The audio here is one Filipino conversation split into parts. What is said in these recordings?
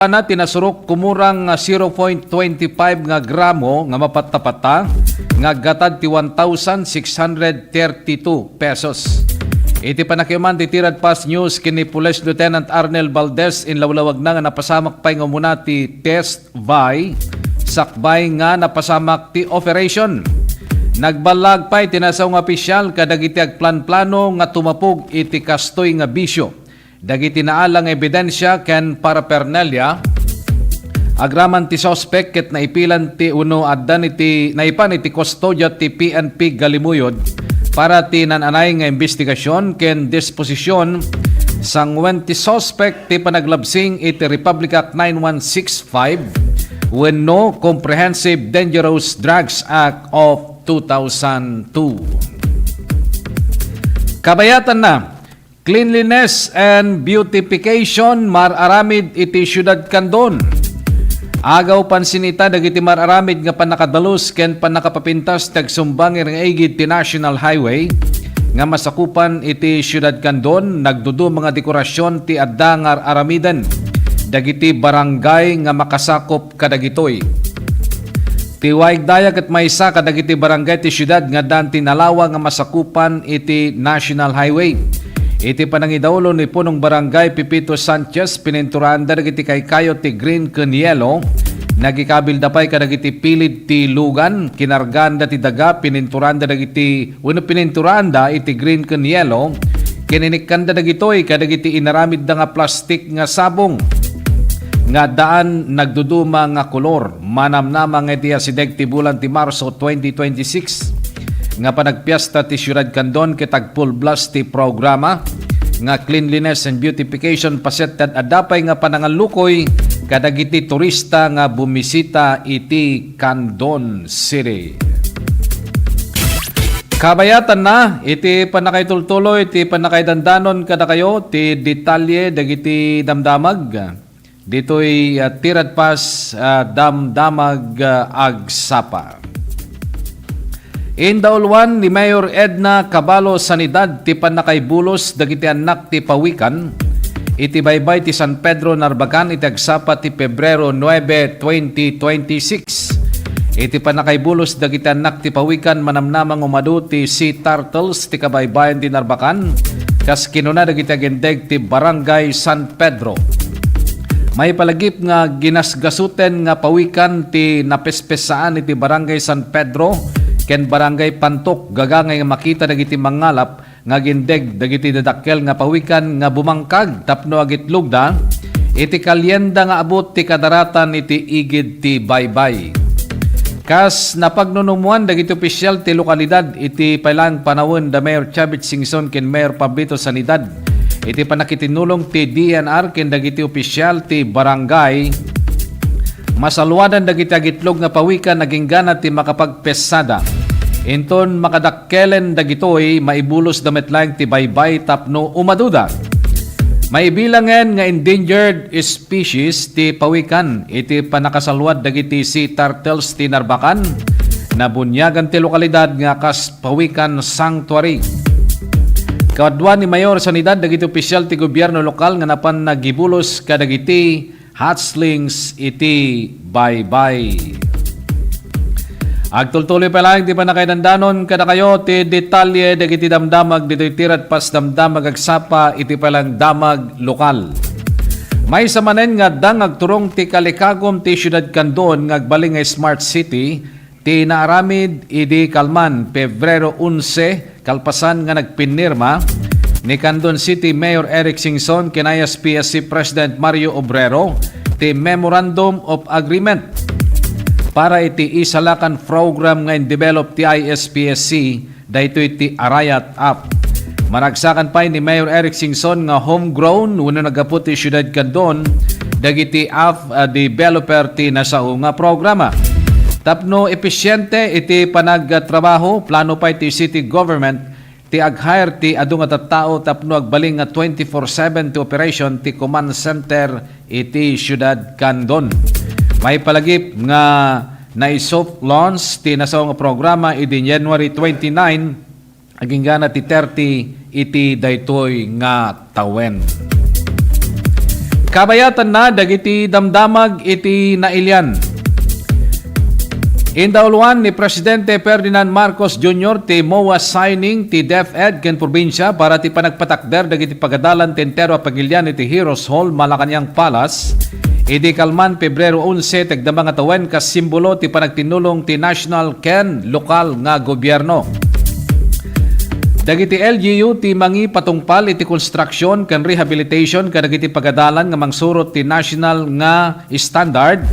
na tinasurok kumurang 0.25 nga gramo nga mapatapata nga gatad ti 1,632 pesos. Iti panakiman ti Tirad Pass News kini Police Lieutenant Arnel Valdez in lawlawag na nga napasamak pay nga muna ti test by sakbay nga napasamak ti operation. Nagbalag pay tinasaw nga opisyal kadagiti agplan-plano nga tumapog iti kastoy nga bisyo. Dagiti naalang ebidensya ken paraphernalia agraman ti suspect ket naipilan ti uno addan iti naipan iti kustodya ti PNP Galimuyod para ti nananay nga investigasyon ken disposisyon sangwen ti suspect ti panaglabsing iti Republic Act 9165 wenno Comprehensive Dangerous Drugs Act of 2002. Kabayatan na cleanliness and beautification mararamid iti syudad Candon. Agaw pansinita dagiti mararamid nga panakadalos ken panakapapintas tagsumbang nga igid ti National Highway nga masakupan iti syudad Candon nagdudu mga dekorasyon ti adda nga aramiden dagiti barangay nga makasakop kadagitoy. Tiwaig dayag at maysa kadagiti barangay ti syudad nga danti nalawa nga masakupan iti National Highway. Iti panangidaulo ni punong barangay Pipito Sanchez pininturahan dagiti kaykayo ti Green Canielo nagikabilda pay kadagiti pilid ti lugan kinarganda ti daga pininturahan dagiti pininturanda iti Green Canielo kininikanda dagitoy kadagiti inaramid da nga plastik nga sabong nga daan nagduduma nga kolor manamnama nga iti asideg ti bulan ti Marso 2026 nga panagpiesta ti Syudad Candon kitag full blast ti programa nga cleanliness and beautification pasetad adapay nga panangalukoy kadagiti turista nga bumisita iti Candon City. Kabayatan na iti panakaitultuloy iti panakaidandanon kada kayo ti detalye dagiti damdamag ditoy Tirad Pass damdamag agsapa. Indaulwan ni Mayor Edna Cabalo Sanidad ti panakaibulos dagiti anak ti pawikan iti baybay ti San Pedro Narbacan iti agsapa ti Pebrero 9, 2026. Iti panakaibulos dagiti anak ti pawikan manamnamang umadu ti Sea Turtles ti kabaybayan ti Narbacan kas kinuna dagiti agindeg ti Barangay San Pedro. May palagip nga ginasgasuten nga pawikan ti napespesaan iti Barangay San Pedro ken Barangay Pantok gagangay nga makita dagiti mangalap nga gindeg dagiti dadakkel nga pawikan nga bumangkag tapno agitlog da iti kalyenda nga abot ti kadaratan iti igid ti baybay. Kas napagnunumuan dagiti opisyal ti lokalidad iti pailang panawon da Mayor Chavit Singson ken Mayor Pablito Sanidad iti panakitinulong ti DNR ken dagiti opisyal ti barangay masalwadan dagiti agitlog nga pawikan naging gana ti makapagpesada. Inton makadakkelen dagitoy maibulos dametlaeng ti baybay tapno umaduda. Maibilangen nga endangered species ti pawikan iti panakasalwad dagiti Sea Turtles ti Narbacan nabunyagan ti lokalidad nga kas pawikan sanctuary. Kadwa ni Mayor Sanidad dagiti opisyal ti gobyerno lokal nga napan nagibulos kadagiti hatchlings iti baybay. Agtultuloy pa lang di pa nakaidandanon kada kayo ti detalye dagiti damdamag dito'y Tirad Pass damdamag agsapa iti palang damag lokal. May samanen nga dangag turong ti kalikagom ti Syudad Candon ngagbaling nga Smart City ti naaramid idi kalman Pebrero 11 kalpasan nga nagpinirma ni Candon City Mayor Eric Singson kinayas PSC President Mario Obrero ti Memorandum of Agreement para iti isalakan program nga in-develop ti ISPSC dahito iti Arayat App. Managsakan pa ni Mayor Eric Singson nga homegrown wano nagapot ti Syudad Candon dagiti app developer ti nasao nga programa. Tapno epesyente iti panagtrabaho plano pa iti city government ti ag-hire ti adu nga tattao tapno agbaling nga 24/7 ti operation ti command center iti Syudad Candon. May palagip nga na-soft launch ti nasaw nga programa iti January 29 aging gana ti 30 iti daytoy nga tawen. Kabayatan na dagiti damdamag iti nailyan. Indauluan ni Presidente Ferdinand Marcos Jr. ti MOA signing ti DepEd ken probinsya para ti panagpatakder dagiti pagadalan tentero a pagilyan iti Heroes Hall Malacañang Palace. Idi kalman Pebrero 11 tagdamang atawen kas simbolo ti panagtinulong ti national ken lokal nga gobyerno. Dagiti LGU ti mangi patungpal iti construction ken rehabilitation kadagiti pagadalan nga mangsurot ti national nga standard.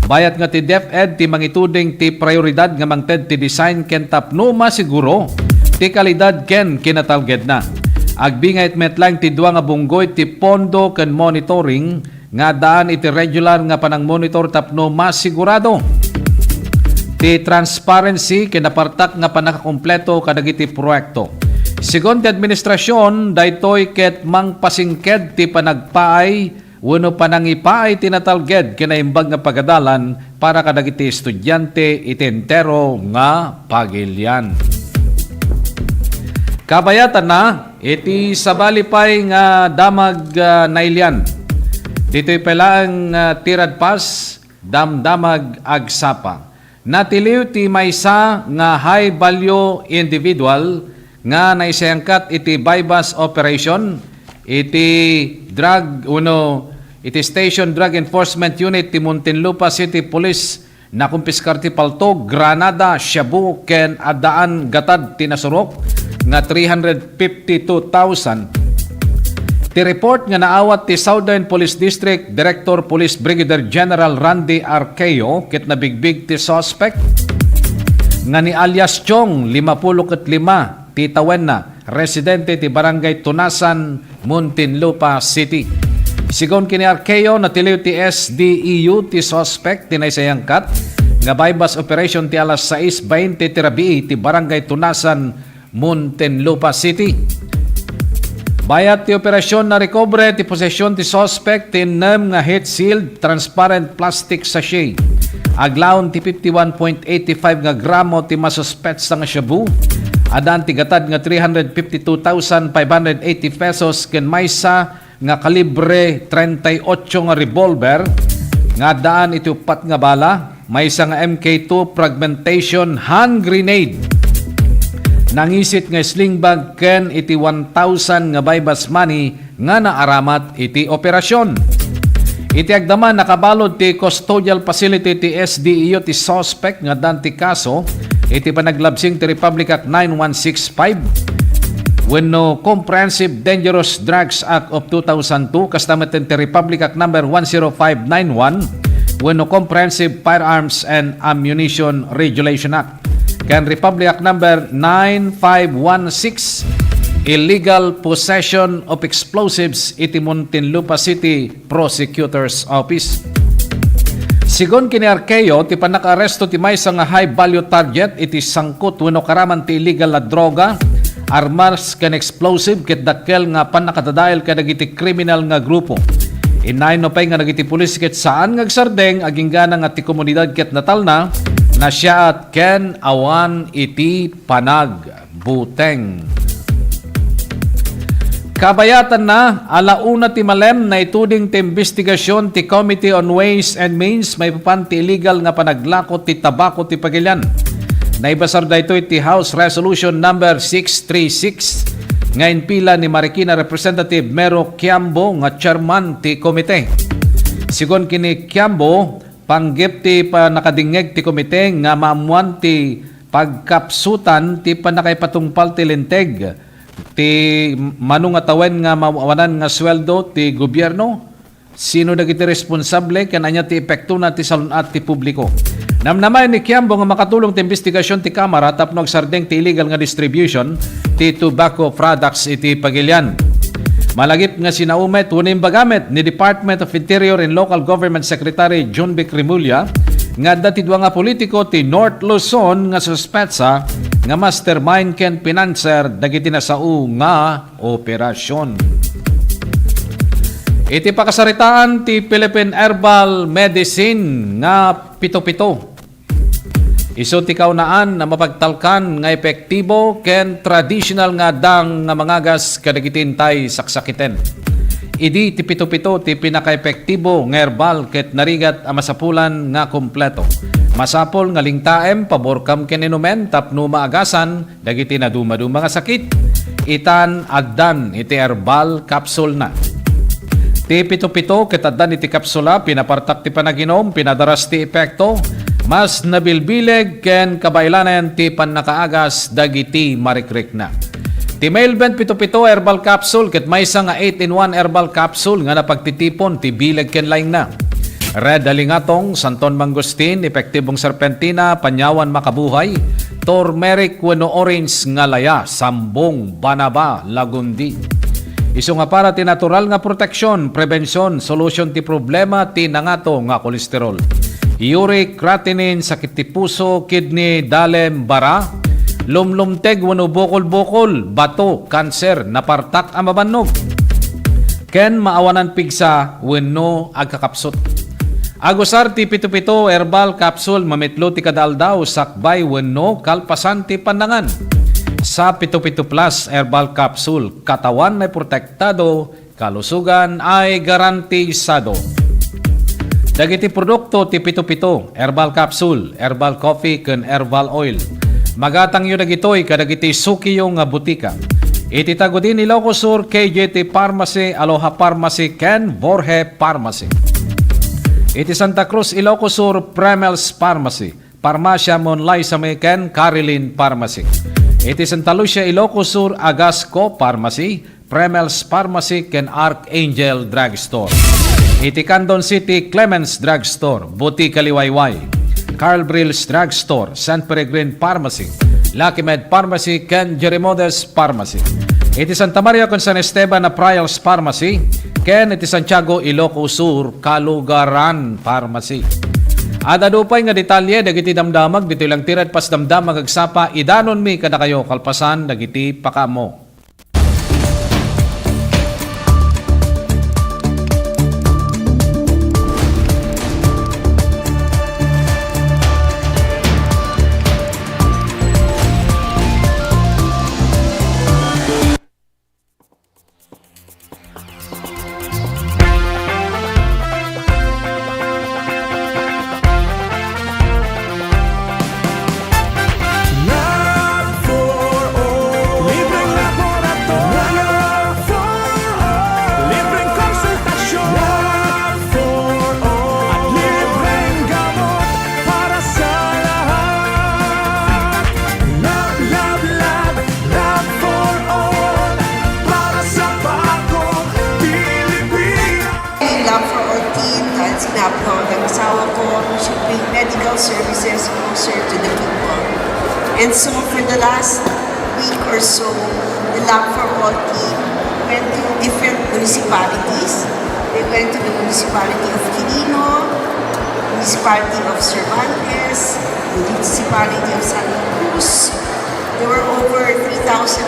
Bayat nga ti DepEd ti mangituding ti prioridad nga mangted ti design ken tapno masiguro ti kalidad ken kinatalged na. Agbingay metlang ti dua nga bunggoy ti pondo ken monitoring nga daan iti regular nga panang monitor tapno masigurado. Ti transparency ken napartak nga panakakompleto kadagiti proyekto. Sigon ti administrasyon daytoy ket mangpasingked ti panagpaay wenno panangipaay tinatalged kinaimbag nga pagadalan para kadagiti estudyante itentero nga pagilyan. Kabayatan na iti sabalipay nga damag nailyan. Dito'y palaang tirad pas damdamag agsapa. Natiliw ti maysa nga high value individual nga naisayangkat iti bypass operation iti Station Drug Enforcement Unit ti Muntinlupa City Police na kumpiskar ti palto, granada, shabu, ken adaan gatad tinasurok nga 352,000. Ti report nga naawat ti Southern Police District Director Police Brigadier General Randy Arqueo ket nabigbig ti suspect nga ni alias Chong 55 ti Tawenna, residente ti Barangay Tunasan, Muntinlupa City. Sigon kini Arqueo natiliw ti SDEU ti suspect tinaysayangkat nga bypass operation ti alas 6:20 ti rabii ti Barangay Tunasan, Muntinlupa City. Bayat ti operasyon na recover ti posesyon ti suspect ti nem nga heat sealed transparent plastic sachet. Aglaon ti 51.85 nga gramo ti masuspetsa nga shabu. Adan ti gatad nga 352,580 pesos ken maysa nga kalibre 38 nga revolver nga daan iti upat nga bala, maysa nga MK2 fragmentation hand grenade. Nangisit nga sling bag ken iti 1,000 nga bypass money nga naaramat iti operasyon. Iti agdaman nakabalod ti custodial facility ti SDEU ti suspect nga dan ti kaso iti panaglabsing ti Republic Act 9165 wenno Comprehensive Dangerous Drugs Act of 2002 kastameten ti Republic Act number 10591 wenno Comprehensive Firearms and Ammunition Regulation Act ken Republic Act number 9516 Illegal Possession of Explosives iti Muntinlupa City Prosecutor's Office. Sigon kini Arqueo, ti panaka-aresto ti maysa nga high value target iti sangkot wenno karaman ti illegal na droga, armas ken explosive ket dakkel nga panakadadael kadagiti kriminal nga grupo. Inay no pay nga dagiti pulis ket saan nga agsardeng aginggana nga ti komunidad ket natalna na siya at ken awan iti panagbuteng. Kabayatan na, alauna ti malem na ituding ti investigasyon ti Committee on Ways and Means may papanti illegal nga panaglakot ti tabako ti pagilyan. Naibasar da ito ti House Resolution number 636 ngayon pila ni Marikina Representative Mero Quiambo nga chairman ti komite. Sigon kini Quiambo, panggip ti panakadingeg ti komite nga maamuan ti pagkapsutan ti panakaipatungpal ti linteg ti manung atawen nga mawanan nga sweldo ti gobyerno. Sino dagiti responsable ken anya ti epekto na ti salunat ti publiko. Namnamay ni Quiambo nga makatulong ti investigasyon ti Kamara tapno agsardeng ti illegal nga distribution ti tobacco products iti pagilyan. Malagip nga sinaumet unim bagamit ni Department of Interior and Local Government Secretary John B. Cremulya nga dati dua nga politiko ti North Luzon nga suspetsa nga mastermind ken financer dagiti nasao nga operasyon. Iti pakasaritaan ti Philippine Herbal Medicine nga pito-pito. Isu ti kaunaan na mapagtalkan nga epektibo ken traditional nga dang nga mangagas kadagiti intay saksakiten. Idi ti pito-pito ti pinaka-epektibo nga herbal ket narigat a masapulan nga kompleto. Masapol nga lingtaem pabor kam ken inumen tapno maagasan dagiti naduma-duma nga sakit. Itan agdan iti herbal capsule na. Ti pito-pito ket addan iti kapsula pinapartak ti panaginom pinadaras ti epekto. Mas nabilbileg ken kabaylanan ti pannakaagas dagiti marikrik na. Ti Mailbent pito-pito herbal capsule ket maysa nga 8-in-1 herbal capsule nga napagtitipon ti bileg ken laing na. Red Alingatong, Santon Mangustin, epektibong serpentina, panyawan makabuhay, turmeric wenno orange nga laya, sambong banaba lagundi. Isu nga para ti natural nga proteksyon, prevensyon, solusyon ti problema ti nangato nga kolesterol. Uric, creatinine, sakit ti puso, kidney, dalem, bara, lumlumteg wenno bukol-bukol, bato, kanser, napartak ang mabannog. Ken maawanan pigsa wenno agkakapsot. Agusar ti pito-pito herbal capsule mamitlo ti kadaldaw sakbay wenno kalpasan ti panangan. Sa pito-pito plus herbal capsule, katawan ay protektado, kalusugan ay garantisado. Dagiti produkto ti pito-pito herbal capsule, herbal coffee ken herbal oil. Magatang yun dagitoy kadagiti sukiyo nga butika. Ititago din Ilocos Sur, KJT Pharmacy, Aloha Pharmacy, ken Borhe Pharmacy. Iti Santa Cruz, Ilocos Sur, Premels Pharmacy, Parmasya Monlay sa Ken, Carilin Pharmacy. Iti Santa Lucia, Ilocos Sur, Agasco Pharmacy, Premels Pharmacy, ken Archangel Drugstore. Iti Candon City, Clemens Drugstore, Butika Liwayway, Carl Brills Drugstore, San Peregrine Pharmacy, Lucky Med Pharmacy, ken Jerimodes Pharmacy. Iti Santa Maria con San Esteban na Prials Pharmacy, ken iti Santiago, Ilocos Sur, Kalugaran Pharmacy. Ada dupay nga detalye dagiti damdamag dito lang tirad pas damdamag agsapa idanon mi kada kayo kalpasan dagiti pakamo. Medical services closer to the people. And so for the last week or so, the Lab for All team went to different municipalities. They went to the municipality of Quirino, municipality of Cervantes, the municipality of Santa Cruz. There were over 3,500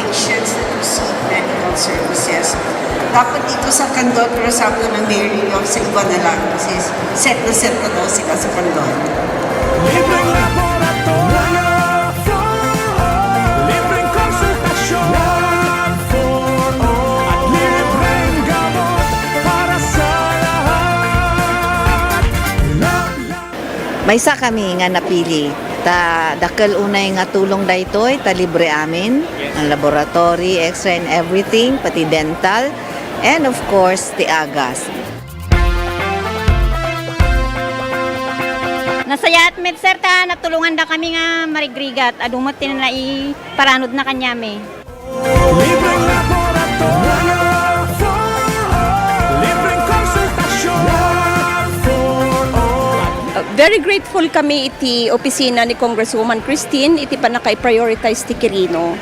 patients that received medical services. Dapat dito sa Candon, pero sabi ko ng Mayor yung sa iba na lang kasi set na daw sila sa Candon. Libreng laboratorio libreng konsultasyon at libreng gamot para sa lahat. Maysa kami nga napili. Dakal unay nga tulong daytoy, ta libre amin. Ang laboratory, x-ray and everything, pati dental. And of course, the agas. Nasaya at sir ta natulungan da kami nga marigrigat adumot tin na iparanod na kanyame. Libreng laboratorio libreng konsultasyon Very grateful kami iti opisina ni Congresswoman Christine iti panakay-prioritize ti Quirino.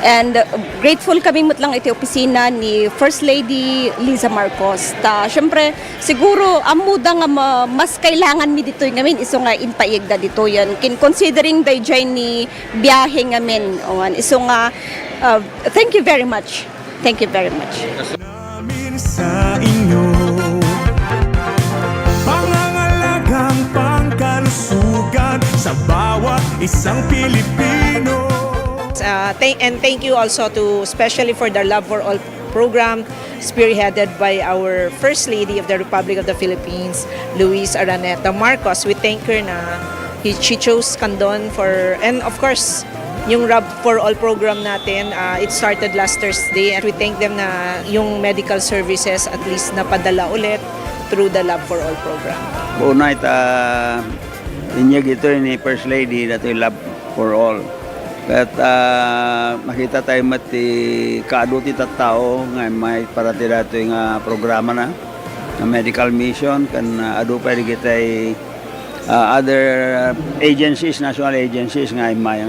And grateful kami mutlang iti opisina ni First Lady Liza Marcos. Siyempre, siguro amuda nga mas kailangan mi dito ngamin iso nga impayeg da dito yan. Considering the ni biyahe ngamin. Iso nga, thank you very much. Thank you very much. namin sa inyo pangangalagang pangkalusugan sa bawat isang Pilipino. And thank you also to especially for the Love for All program spearheaded by our First Lady of the Republic of the Philippines, Luis Araneta Marcos. We thank her na she chose Candon for, and of course, yung Love for All program natin, it started last Thursday, and we thank them na yung medical services at least napadala ulit through the Love for All program. Unay inyag ito ni First Lady dito yung Love for All. At makita tayo mati kaaduti tattao nga may parati dato yung programa na medical mission kan adu pa kita other agencies, national agencies nga may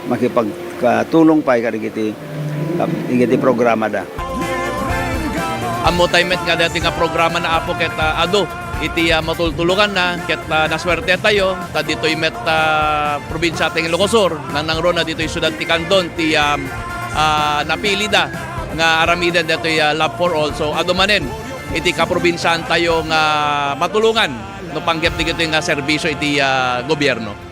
makipagtulong pa ikati programa da. Amo tayo met nga dati nga programa na apo ket adu iti matultulukan na ket naswerte tayo ta ditoy met probinsya ting Ilocos nang rona ditoy siyudad ti Candon ti napili da nga aramidan ditoy Love for All. So adu manen iti kaprobinsyan tayo nga matulungan no panggep dito nga serbisyo iti gobyerno.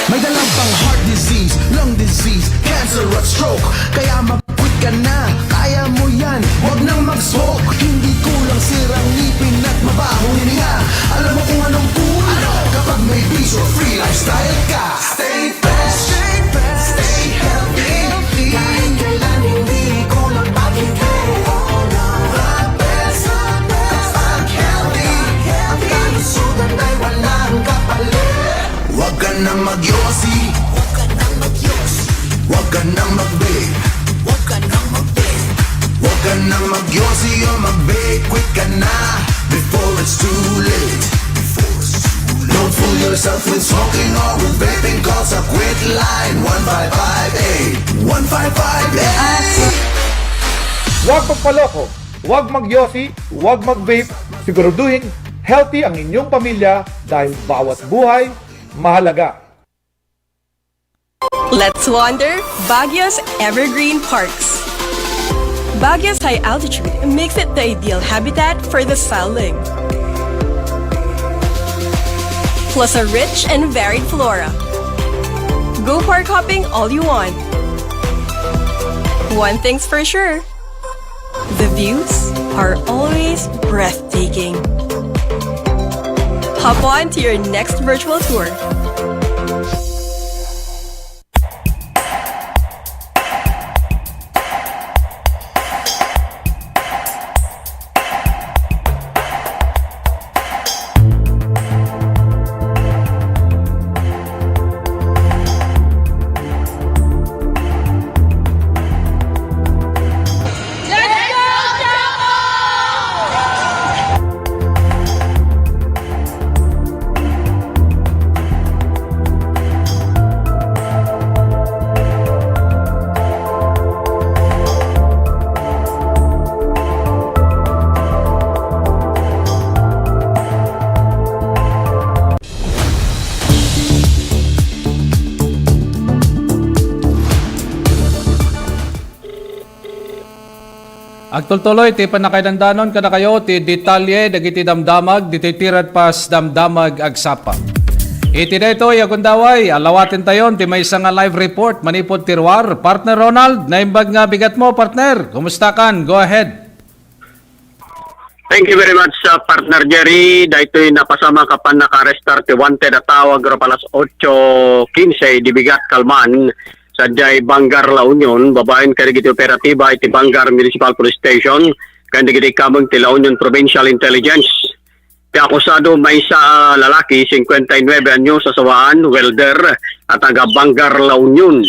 May dalang pang heart disease, lung disease, cancer at stroke. Kaya mag-quit ka na, kaya mo yan. Huwag nang mag-smoke. Hindi kulang sirang ngipin at mabahong hininga. Alam mo kung anong cool? Kapag may peace or free lifestyle ka. Stay fresh, stay healthy. Kahit kailan hindi kulang pag-ibig. The best, kapag healthy. Ang kalusugan ay walang kapalit. Huwag ka nang magyosi, huwag ka nang magyosi, huwag ka nang mag-vape, huwag ka nang mag-vape, huwag ka nang magyosi o mag-vape. Quit ka na before it's too late. Don't fool yourself with smoking or with vaping. Call sa quit line 1558 1558. Huwag magpaloko, huwag magyosi, huwag mag-vape. Siguraduhin healthy ang inyong pamilya dahil bawat buhay mahalaga. Let's wander Baguio's Evergreen Parks. Baguio's high altitude makes it the ideal habitat for the starling. Plus a rich and varied flora. Go park hopping all you want. One thing's for sure, the views are always breathtaking. Hop on to your next virtual tour. Agtultuloy ti panakailandanon kada kayo ti detalye dagiti damdamag dititirat pas damdamag agsapa. Iti na ito, Yagundaway, alawatin tayon, ti may isang live report, manipod tirwar. Partner Ronald, naimbag nga bigat mo, partner. Kumusta kan? Go ahead. Thank you very much, partner Jerry. Dahito'y napasama ka pa naka-restart ti wanted at tawag palas 8:15 di Bigat Kalman sa Jay Bangar La Union. Babaen ka digiti operatiba iti Bangar Municipal Police Station kan digiti kamang ti La Union Provincial Intelligence. Ti akusado may sa lalaki 59 anyo sa sawaan, welder at taga Bangar La Union.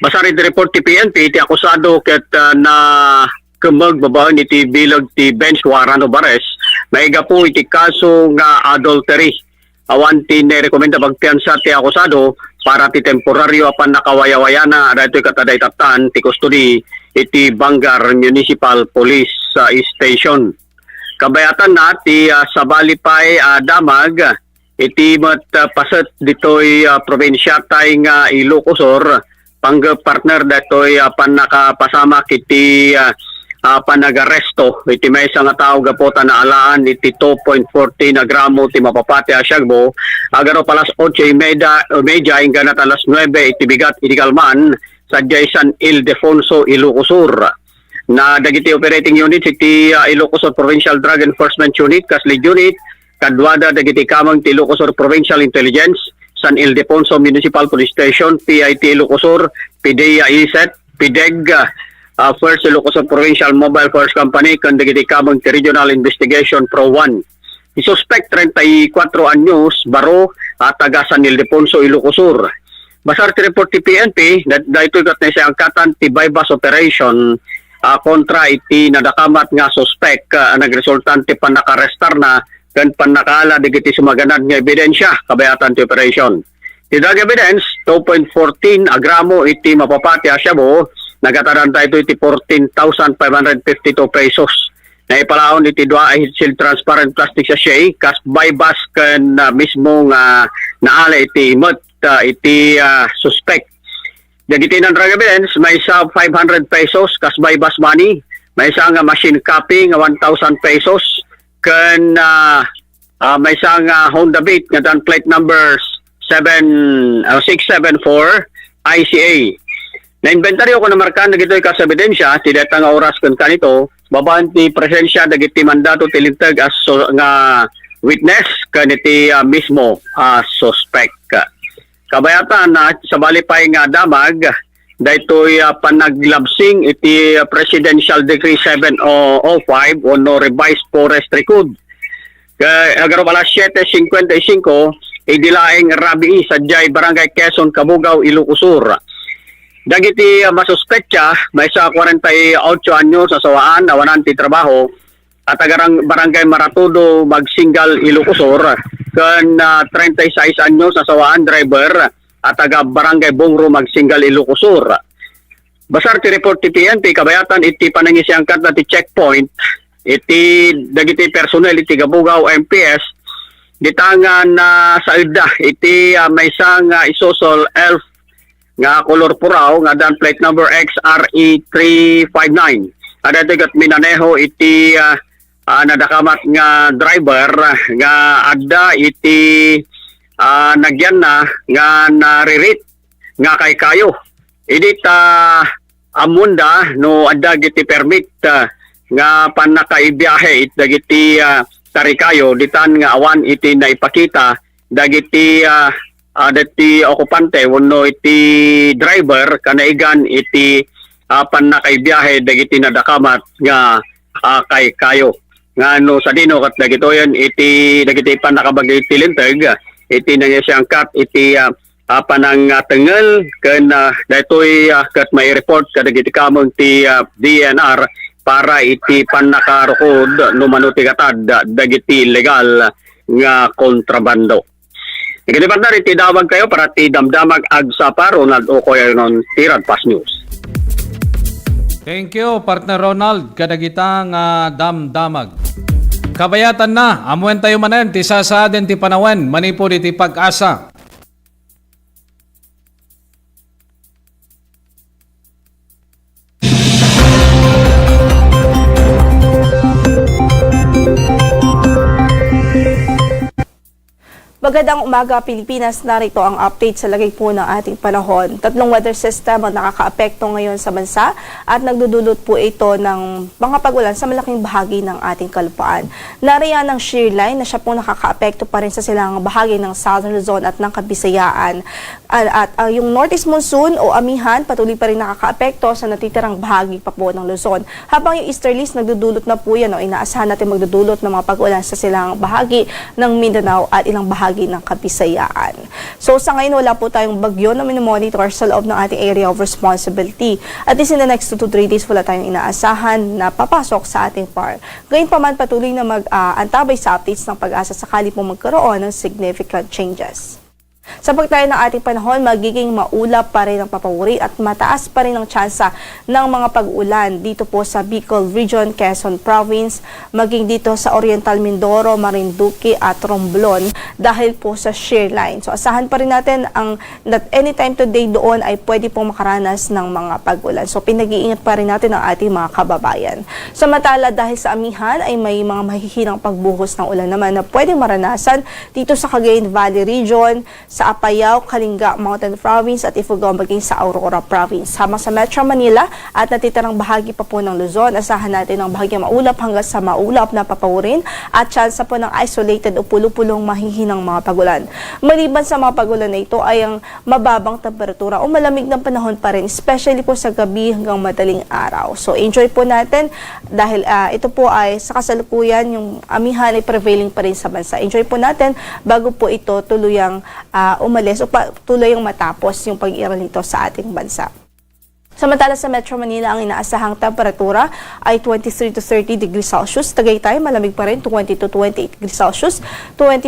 Basari di report ti PNP ti akusado ket na kumag babae iti bilag ti bench warrant of arrest maiga po iti kaso nga adultery. Awan ti nerekomenda pagpiansa ti akusado para ti temporaryo apan nakawayawayana dahito kataday tatan ti custody iti Bangar Municipal Police Station. Kabayatan na ti sabali pa'y damag iti pasat dito'y probinsya tay nga Ilocosur partner dato'y pan nakapasama kiti panagaresto iti may isang tao gapota na alaan iti 2.40 na gramo ti mapapati asyagbo agaro palas 8:30 hingga alas 9 iti Bigat iti Kalman sa San Ildefonso Ilocosur. Na dagiti operating units iti Ilocosur Provincial Drug Enforcement Unit, Kaslig Unit, kadwada dagiti kamang ti Ilocosur Provincial Intelligence, San Ildefonso Municipal Police Station, PIT Ilocosur, PDEA ISET, PIDEG, First Ilocosur Provincial Mobile Force Company, kan dagiti kamang ti Regional Investigation Pro 1. Isuspect 34 anyos, baro at taga San Ildefonso Ilocosur. Basar ti report ti PNP, dahito gat na siya angkatan ti bypass operation kontra iti nadakamat nga suspect nagresultante pa nakarestar na kan panakala digiti sumaganad nga ebidensya kabayatan ti operation. Ti drug evidence 2.14 gramo iti mapapati asyabo nagataranta ito iti 14,552 pesos. Na ipalaon iti dua seal transparent plastic sachet kas bypass kan mismo nga naala iti imot iti suspect. Dagiti ng drug evidence, may isa 500 pesos kas bypass money, may isa nga machine copy nga 1,000 pesos, kan may isa nga Honda Beat nga dan plate numbers 674 ICA. Na-inventaryo ko na markaan na gito'y kas ebidensya, tideta nga oras kan kanito, babaan ti presensya dagiti mandato tilintag as nga witness kan iti mismo suspect. Kabayatan na sa balipay nga damag daytoy panaglabsing iti Presidential Decree 705 on no revised forestry code. Agaro alas 7:55 idilaeng rabi sa Jay Barangay Quezon Kabugaw Ilocosur. Dagiti masuspetya may sa 48 anyo sa sawaan awanan ti trabaho at agarang Barangay Maratudo Magsingal Ilocosur kan 36 anyo sa sawaan driver at taga Barangay Bongro Magsingal Ilocosur. Basar ti report ti PNP kabayatan iti panangisiyangkat na ti checkpoint iti dagiti personnel iti Gabugaw MPS ditangan na sa ida iti may isang isosol elf nga kolor puraw nga dan plate number XRE359. Ada ito kat minaneho iti nadakamat nga driver nga adda iti nagyan na nga naririt nga kay kayo. Idit amunda no adda giti permit nga panakaibiyahe it dagiti tarikayo ditan nga awan iti naipakita dagiti dati okupante wenno iti driver kanaigan iti panakaibiyahe dagiti nadakamat nga kay kayo. Nga no sa dino kat dagitoyan iti dagiti panakabagay tilintag iti nangyasangkat iti panang tengel ken daytoy kat may report kadagiti kamong ti DNR para iti panakarukod no manuti katad dagiti legal nga kontrabando. Ikiti partner iti dawag kayo para ti damdamag agsapa Ronald Okoy non Tirad Pas News. Thank you, partner Ronald. Kadagita nga damdamag. Kabayatan na, amuan tayo manen, ti sasaaden ti panawen, manipod iti pag-asa. Magandang umaga Pilipinas, narito ang update sa lagay po ng ating panahon. 3 weather system ang nakakaapekto ngayon sa bansa at nagdudulot po ito ng mga pag-ulan sa malaking bahagi ng ating kalupaan. Nariyan ang shear line na siya po nakakaapekto pa rin sa silangang bahagi ng Southern Luzon at ng Kabisayaan. At yung northeast monsoon o amihan patuloy pa rin nakakaapekto sa natitirang bahagi pa po ng Luzon. Habang yung easterlies nagdudulot na po yan o inaasahan natin magdudulot ng mga pag-ulan sa silangang bahagi ng Mindanao at ilang bahagi ng Kabisayaan. So sa ngayon wala po tayong bagyo na minomonitor sa loob ng ating area of responsibility. At in the next 2 to 3 days wala tayong inaasahan na papasok sa ating PAR. Gayunpaman patuloy na mag-antabay sa updates ng pag-asa sakali po magkaroon ng significant changes. Sa pagtayo ng ating panahon, magiging maulap pa rin ang papawuri at mataas pa rin ang tsansa ng mga pag-ulan dito po sa Bicol Region, Quezon Province, maging dito sa Oriental Mindoro, Marinduque at Romblon dahil po sa shear line. So asahan pa rin natin that anytime today doon ay pwede pong makaranas ng mga pag-ulan. So pinag-iingat pa rin natin ang ating mga kababayan. Samantala dahil sa amihan ay may mga mahihinang pagbuhos ng ulan naman na pwedeng maranasan dito sa Cagayan Valley Region, sa Apayao, Kalinga, Mountain Province at Ifugao maging sa Aurora Province. Habang sa Metro Manila at natitirang bahagi pa po ng Luzon, asahan natin ang bahagi maulap hanggang sa maulap na papawurin at tsansa po ng isolated o pulo-pulong mahihinang mga pagulan. Maliban sa mga pagulan na ito ay ang mababang temperatura o malamig ng panahon pa rin, especially po sa gabi hanggang madaling araw. So enjoy po natin dahil ito po ay sa kasalukuyan yung amihan ay prevailing pa rin sa bansa. Enjoy po natin bago po ito tuluyang umalis o tuloy yung matapos yung pag-iral nito sa ating bansa. Samantala sa Metro Manila, ang inaasahang temperatura ay 23 to 30 degrees Celsius. Tagaytay, malamig pa rin, 20 to 28 degrees Celsius. 14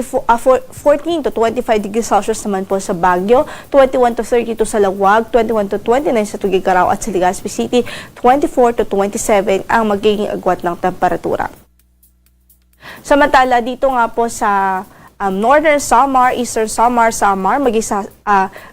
to 25 degrees Celsius naman po sa Baguio. 21 to 32 sa Lawag. 21 to 29 sa Tuguegarao at sa Legazpi City. 24 to 27 ang magiging agwat ng temperatura. Samantala, dito nga po sa Northern Samar, Eastern Samar, maging sa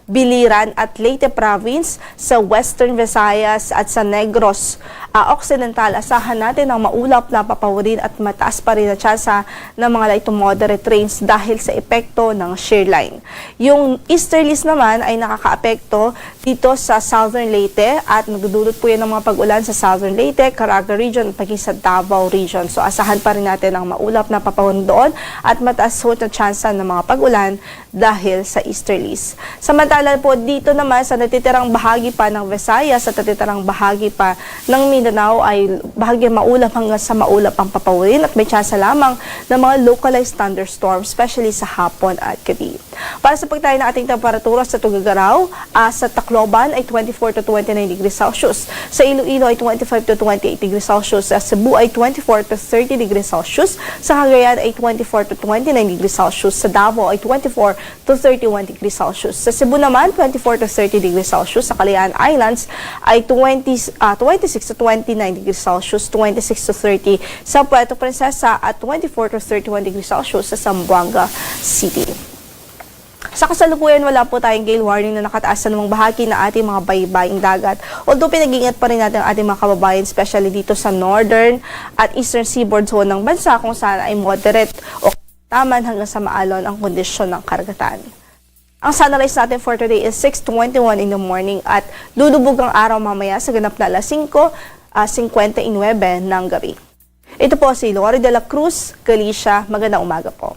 Biliran at Leyte Province, sa Western Visayas at sa Negros Occidental, asahan natin ang maulap na papawurin at mataas pa rin na tsansa ng mga light to moderate rains dahil sa epekto ng shear line. Yung easterlies naman ay nakakaapekto dito sa Southern Leyte at nagdudulot po yan ng mga pag-ulan sa Southern Leyte, Caraga Region at paging sa Davao Region. So asahan pa rin natin ang maulap na papawurin doon at mataas po na tsansa ng mga pag-ulan dahil sa easterlies. Samantala po dito naman sa natitirang bahagi pa ng Visayas at natitirang bahagi pa ng Mindanao ay bahagi maulap hanggang sa maulap ang papawurin at may tsansa lamang ng mga localized thunderstorms, especially sa hapon at gabi. Para sa pagtayo ng ating temperatura sa Tuguegarao, sa Tacloban ay 24 to 29 degrees Celsius. Sa Iloilo ay 25 to 28 degrees Celsius. Sa Cebu ay 24 to 30 degrees Celsius. Sa Cagayan ay 24 to 29 degrees Celsius. Sa Davao ay 24 to 31 degrees Celsius. Sa Cebu naman, 24 to 30 degrees Celsius. Sa Kalayaan Islands ay 26 to 29 degrees Celsius, 26 to 30 sa Puerto Princesa at 24 to 31 degrees Celsius sa Zamboanga City. Sa kasalukuyan, wala po tayong gale warning na nakataas sa namang bahagi na ating mga baybaying dagat. Although pinag-ingat pa rin natin ang ating mga kababayan, especially dito sa northern at eastern seaboard zone ng bansa kung saan ay moderate o taman hanggang sa maalon ang kondisyon ng karagatan. Ang sunrise natin for today is 6:21 in the morning at lulubog ang araw mamaya sa ganap na alas 5:59 ng gabi. Ito po si Lori de la Cruz, Galicia. Magandang umaga po.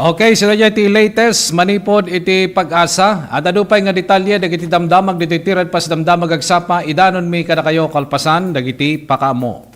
Okay, sila dyan iti latest, manipod iti pag-asa. At adupay nga detalye, dagiti damdamag, dititiran pas damdamag agsapa, idanon mi kada kayo kalpasan, dagiti pakamo.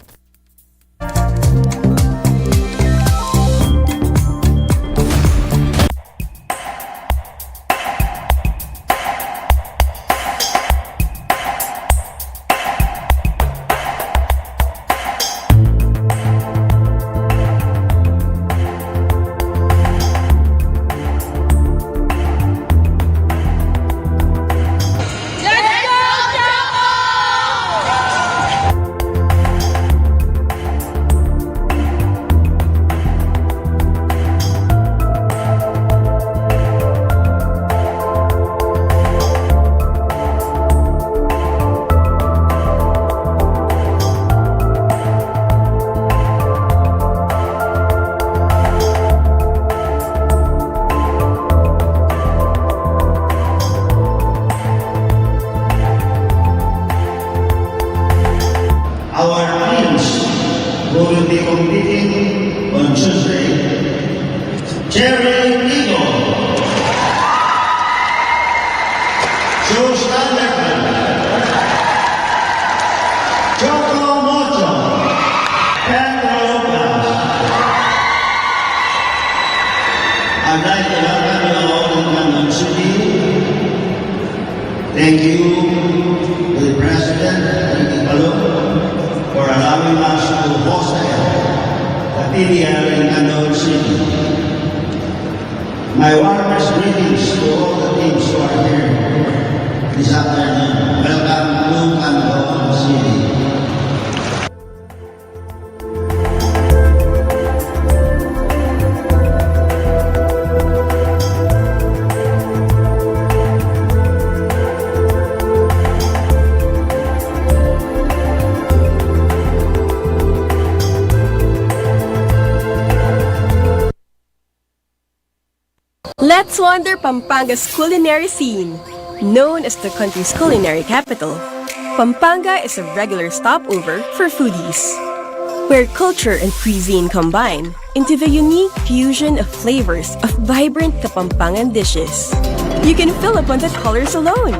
Jerry Nigo, Joe Standerman, Choco Mocho, Pedro Lopez. I'd like to welcome you all in Quezon City. Thank you to the President, Ricky Palum, for allowing us to host the PDL in Quezon City. My warmest greetings to all the teams who are here this afternoon. Welcome to Quezon City. Let's wander Pampanga's culinary scene. Known as the country's culinary capital, Pampanga is a regular stopover for foodies, where culture and cuisine combine into the unique fusion of flavors of vibrant Kapampangan dishes. You can fill up on the colors alone.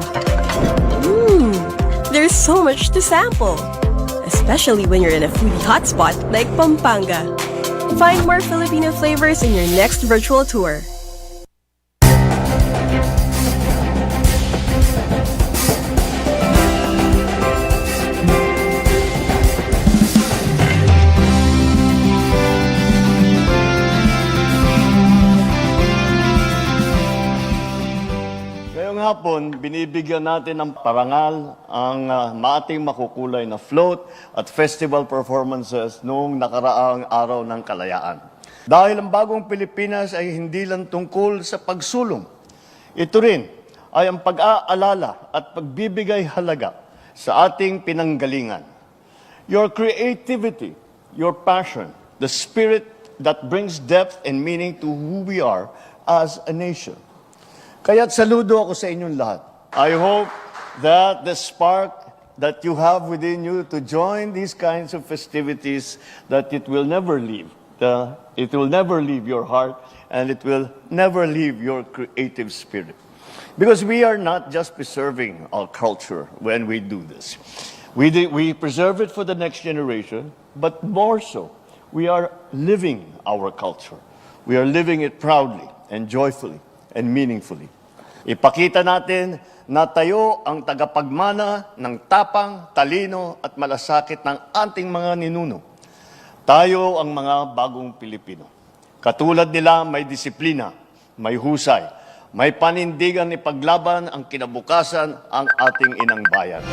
There's so much to sample, especially when you're in a foodie hotspot like Pampanga. Find more Filipino flavors in your next virtual tour. Hapon, binibigyan natin ng parangal ang ating makukulay na float at festival performances noong nakaraang araw ng kalayaan. Dahil ang bagong Pilipinas ay hindi lang tungkol sa pagsulong. Ito rin ay ang pag-aalala at pagbibigay halaga sa ating pinanggalingan. Your creativity, your passion, the spirit that brings depth and meaning to who we are as a nation. Kaya't saludo ako sa inyong lahat. I hope that the spark that you have within you to join these kinds of festivities, that it will never leave. It will never leave your heart, and it will never leave your creative spirit. Because we are not just preserving our culture when we do this. We preserve it for the next generation, but more so, we are living our culture. We are living it proudly and joyfully and meaningfully. Ipakita natin na tayo ang tagapagmana ng tapang, talino at malasakit ng ating mga ninuno. Tayo ang mga bagong Pilipino. Katulad nila, may disiplina, may husay, may panindigan ipaglaban ang kinabukasan ang ating inang bayan.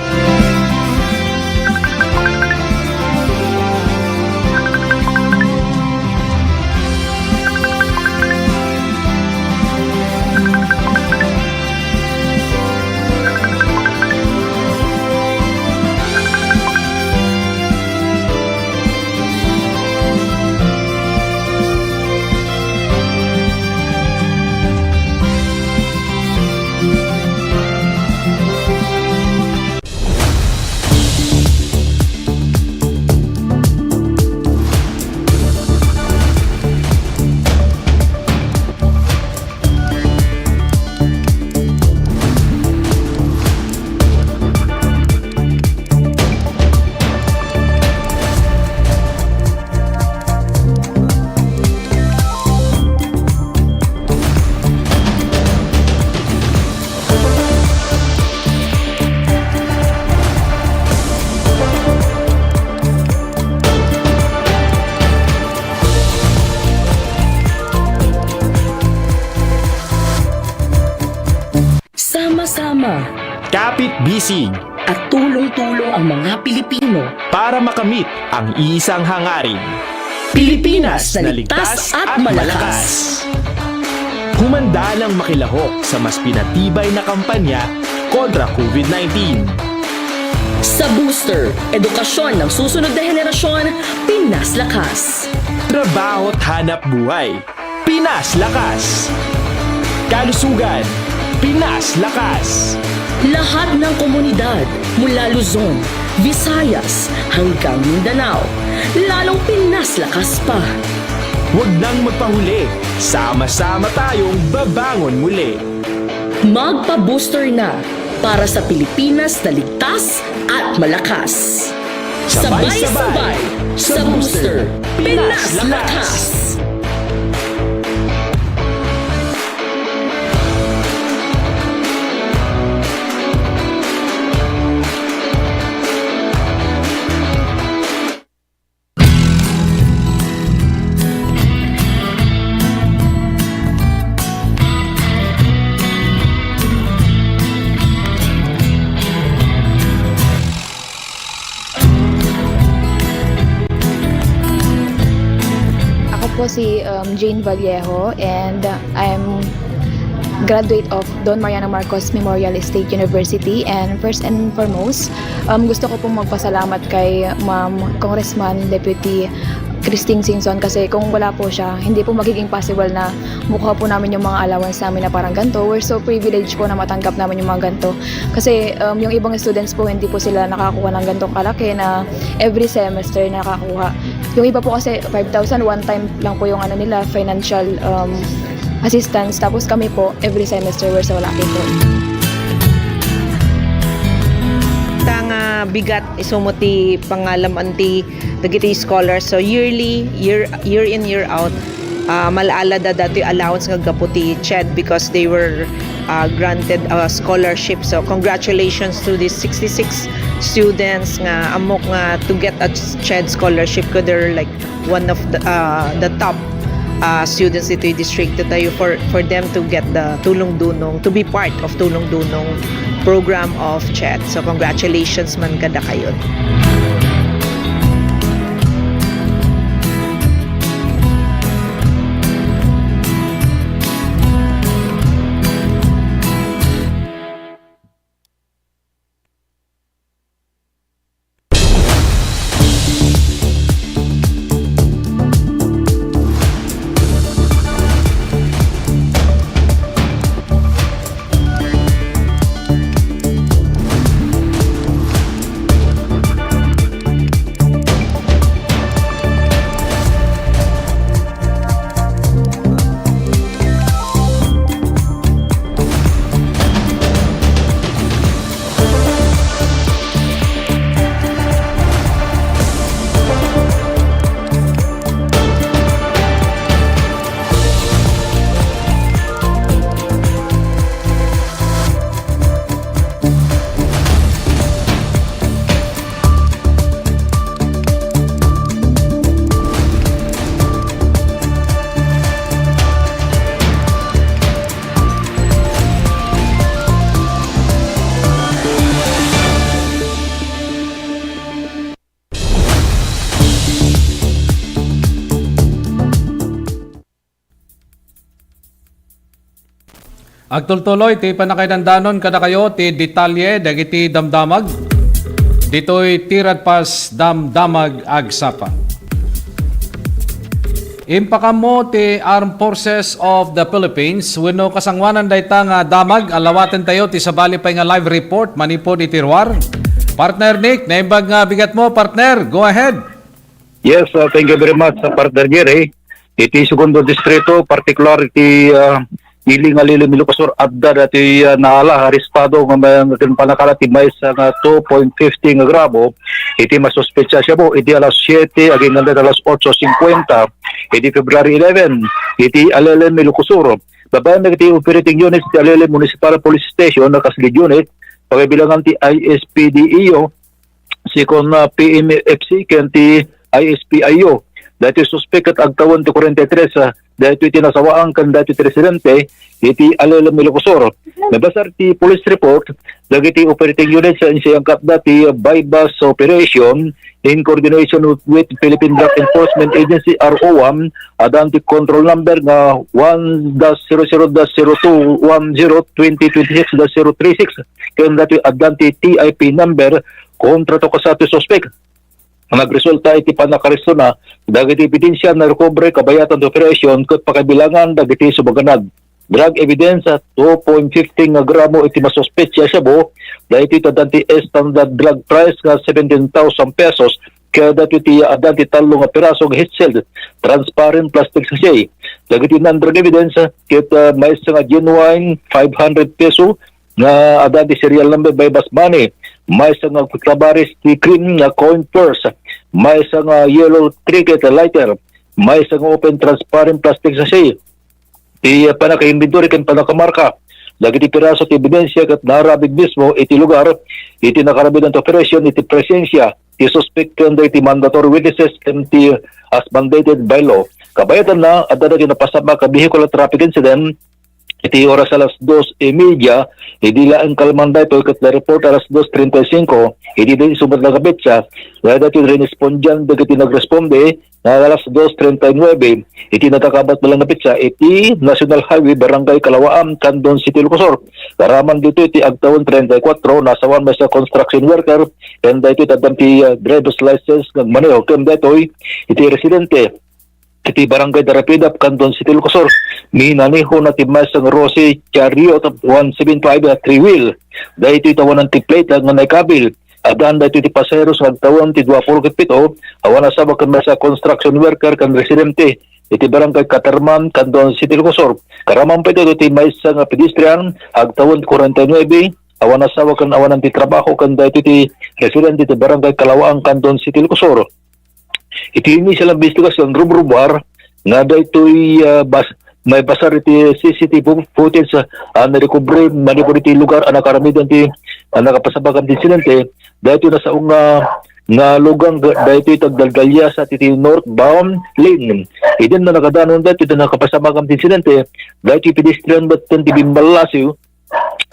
Sama-sama, kapit-bisig, at tulong-tulong ang mga Pilipino para makamit ang iisang hangarin. Pilipinas na ligtas at malakas. Humanda ng makilahok sa mas pinatibay na kampanya kontra COVID-19. Sa booster, edukasyon ng susunod na henerasyon, Pinas Lakas. Trabaho't hanap buhay, Pinas Lakas. Kalusugan, Pinas Lakas. Lahat ng komunidad mula Luzon, Visayas hanggang Mindanao, lalong Pinas Lakas pa. Huwag nang magpahuli. Sama-sama tayong babangon muli. Magpa-booster na para sa Pilipinas na ligtas at malakas. Sabay-sabay sa booster, Pinas Lakas! Po si Jane Vallejo and I'm graduate of Don Mariano Marcos Memorial State University, and first and foremost gusto ko pong magpasalamat kay Ma'am Congressman Deputy Christine Singson, kasi kung wala po siya, hindi po magiging possible na mukha po namin yung mga allowance namin na parang ganito. We're so privileged po na matanggap namin yung mga ganito. Kasi yung ibang students po, hindi po sila nakakuha ng ganitong kalaki na every semester nakakuha. Yung iba po kasi 5,000 one time lang po yung nila, financial assistance. Tapos kami po, every semester we're so lucky po. Tanga bigat isumuti pangalam anti dagiti scholars, so yearly year in year out malala da dati allowance nga gaputi CHED because they were granted a scholarship. So congratulations to these 66 students nga amok nga to get a CHED scholarship, ko they're like one of the top students dito yung district tayo for them to get the Tulong Dunong, to be part of Tulong Dunong program of CHED. So congratulations man kada kayo. Agtultuloy ti panakaidandanon kada kayo ti detalye dagiti damdamag. Ditoy tirad pas damdamag agsapa. Impakam mo ti Armed Forces of the Philippines wenno kasangwanan dayta nga damag alawaten tayo ti sabali pay nga live report manipod iti Ruar. Partner Nick, naimbag nga bigat mo partner, go ahead. Yes, thank you very much partner Jerry. Iti segundo distrito particular iti Iling alili Milocosur adda dati naala arestado nga mga panakala ti mais nga 2.50 nga gramo. Iti masuspetsa siya po iti alas 7 aging alas 8:50 iti February 11 iti alili Milocosur. Babayan na iti operating unit iti alili Municipal Police Station na kaslead unit pagbilangan ti ISPDEO sikon PMFC kanti ISPIO. Dati suspect at agtawan ti 43 dati tinasawaang kan dati presidente iti alala Milocosur. Nabasar ti police report dagiti operating unit sa insiyangkap dati bypass operation in coordination with Philippine Drug Enforcement Agency RO1 adan ti control number nga 1-00-0210-2026-036 kaya dati adan ti TIP number kontra to kasati suspect. Nagresulta iti panakaresto na dagiti ebidensya na recovery kabayatan to operation ket pakabilangan dagiti subaganag. Drug evidence at 2.50 nga gramo iti masuspetsya siya bo dagiti tadanti standard drug price nga 17,000 pesos kaya dati ti adan ti talong nga piraso nga hitsel transparent plastic sachet. dagiti non-drug evidence ket may nga genuine 500 peso nga adadi serial number by bus money, may nga Clabaris cream nga coin purse, may nga yellow trinket lighter, may nga open transparent plastic sachet, ti panaka-inventory ken panakamarka, dagiti piraso ti ebidensya ket narabig mismo iti lugar, iti nakarabid ang operation, iti presensya, ti suspect ken iti mandatory witnesses ken ti as mandated by law. Kabayatan na, at dada kinapasama ka vehicular traffic incident, iti oras alas 2:30, idila ang kalmanday to kat na report alas 2:35, iti din sumad na kabit siya, kaya dati respondan dagiti nagresponde, na alas 2:39, iti natakabat na lang napit siya, iti National Highway, Barangay Kalawaan, Candon City, Lucosor. Karaman dito iti agtawon 34, nasawan may sa construction worker, and dito tadam ti driver's license ng maneho, kem dito iti residente, iti Barangay Darapidap, Candon City, Lucosor. Minaniho na timas ang Rossi Chariot 175 na 3-wheel. Dahil ito itawan ng tiplate lang na naikabil. Adaan dahil iti paseros ng tawon ti 27. Awan na sabak kan sa construction worker kan residente. Iti Barangay Caterman, Candon City, Lucosor. Karamang pa ito iti mais nga pedestrian. Agtawon 49. Awan na sabak kan awan ng trabaho kan dahil iti residente iti Barangay Kalawaan, Candon City, Lucosor. Iti initial investigasyon rubrubar nga dahil ito'y may basar iti CCTV footage na recovery manipur iti lugar nakaramidan ti nakapasabagan ti insidente dahil ito nasa nga lugang dahil ito tagdalgalya sa iti northbound lane. Idin na nakadanon dahil ito nakapasabagan ti insidente dahil ito pedestrian batan ti Bimbalasyo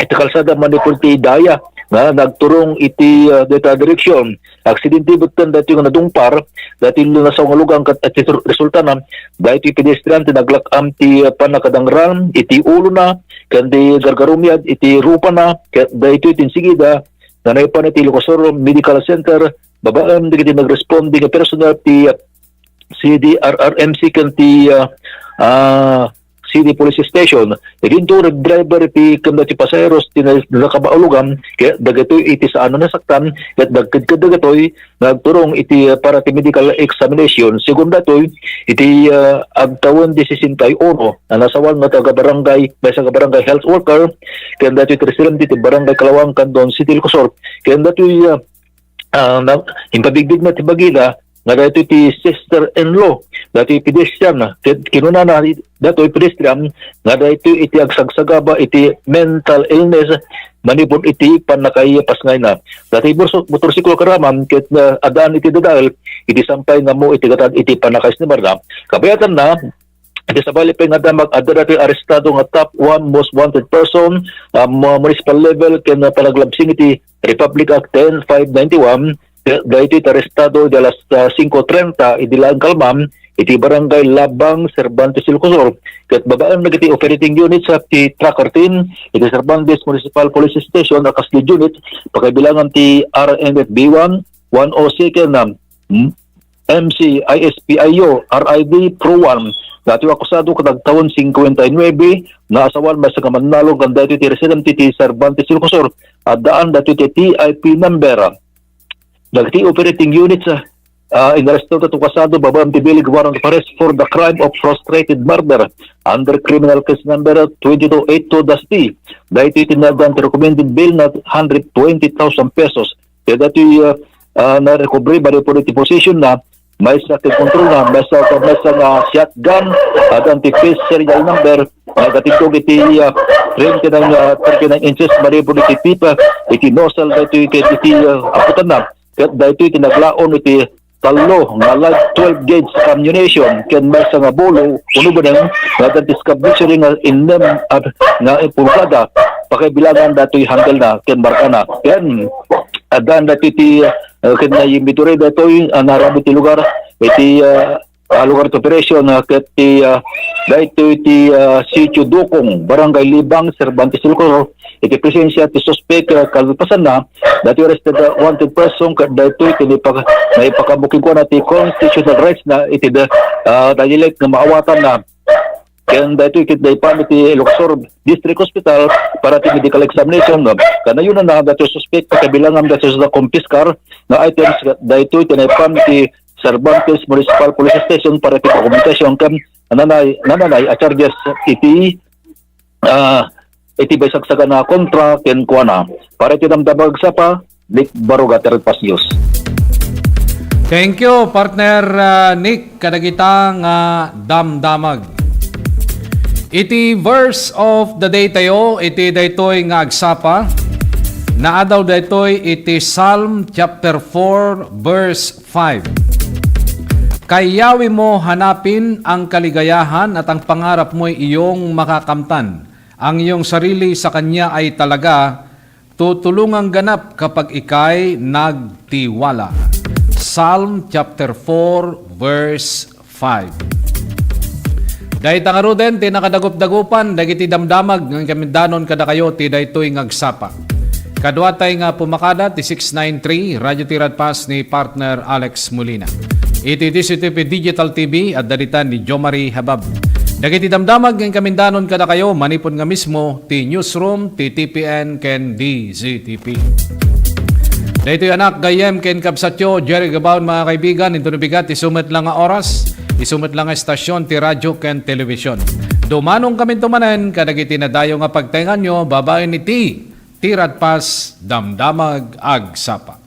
iti kalsada manipur ti Daya na nagturong iti data direksyon. Aksidente butan dati nga nadungpar, dati nasa nga lugang at resulta na, dati pedestrian tinaglakam ti panakadangran, iti ulo na, kandi gargarumiad, iti rupa na, dati itinsigida, na naipan iti Lucosor Medical Center, babaan, dati nag-responde nga personal ti CDRRMC kanti City Police Station. Iginto nag-driver iti kanda ti paseros ti nakabaulugan kaya dagatoy iti sa nasaktan ket dagkadagatoy nagturong iti para ti medical examination. Segunda toy iti agtawon 61 na nasawan nga taga barangay may sa barangay health worker ken datoy residente ti Barangay Kalawang, Candon City, Lucosor. Ken datoy impabigdig na ti bagila nga dito iti sister-in-law, dito iti pedestrian, kinuna na dito iti pedestrian, nga dito iti agsagsagaba, iti mental illness, manipon iti panakaipas ngay na. Dito motorsiklo karaman, kit adaan iti dadal, iti sampay nga mo iti gatad iti panakais ni Marna. Kabayatan na, iti sabali pa nga damag, adara iti arestado nga top 1 most wanted person, municipal level, kaya palaglabsing iti Republic Act 10591, dahil ito arestado de alas 5:30 idilaan kalmam iti Barangay Labang, Cervantes, Lucosor. Kat babaan nagiti operating unit sa ti tracker team iti Cervantes Municipal Police Station akas di unit pagkabilangan ti RNFB1 102 na MC ISPIO RID Pro 1 dati akusado katagtawon 59 na asawan basta kamanalong ganda iti resident ti Cervantes, Lucosor at daan dati ti TIP number dagiti operating units inaresto ito kasado babam tibilig warrant of arrest for the crime of frustrated murder under criminal case number 2282-D. Dahil itinadan ti recommended bail na 120,000 pesos. Kaya dati na-recovery bari po iti position na may sa control na may sa shotgun at anti-face serial number gatitog iti 39 inches bari po iti pipa iti nozzle dati iti aputan na. Dahil ito tinaglaon iti talo nga live 12 gauge ammunition ken may nga bolo uno ba nang discovery nga inem at nga pulgada pakibilangan datoy handle na ken marka na ken adan dati iti ken na imbitore datoy narabot ti lugar iti lugar to operation ket ti dahito iti sitio Dukong Barangay Libang, Cervantes, Lucosor iti presensya ti suspect kalpasan na dati arrested wanted person dahito iti naipakabuking ko na ti constitutional rights na iti dahilek na maawatan na kaya dahito iti daipan iti Lucosor District Hospital para ti medical examination kana yun na dati suspect kabilangan dati sa confiscar na items dahito iti naipan iti Cervantes Municipal Police Station para iti komunikasyon kan nananay a charges iti baysagsaga na kontra ken kuana para iti damdamag sa pa dik baruga terpasiyos. Thank you, partner Nick, kadagitang damdamag. Iti verse of the day tayo, iti daytoy nga agsapa, naadaw daytoy iti Psalm chapter 4 verse 5. Kayawi mo hanapin ang kaligayahan at ang pangarap mo iyong makakamtan. Ang iyong sarili sa Kanya ay talaga tutulungang ganap kapag ikay nagtiwala. Psalm chapter 4 verse 5. Dahil tangaro din, tinakadagup-dagupan, dagiti damdamag, ng kamindanon kada kayo, ti daytoy ngagsapa. Kadwa tayo nga pumakada, ti 693, Radyo Tirad Pass ni partner Alex Molina. Iti DCTV Digital TV at dalitan ni Jomari Habab. Dagiti damdamag, ng kamindanon kada kayo, manipon nga mismo, ti Newsroom, ti TPN, ken DZTP. Dito yung anak, gayem, ken kapsatyo, Jerry Gabaon, mga kaibigan, ito nabigat, isumit lang nga oras, isumit lang nga estasyon, ti radyo, ken television. Dumanong kami tumanen, kadagiti na dayo nga pagtengan nyo, babae ni Tirad Pass, damdamag, agsapa.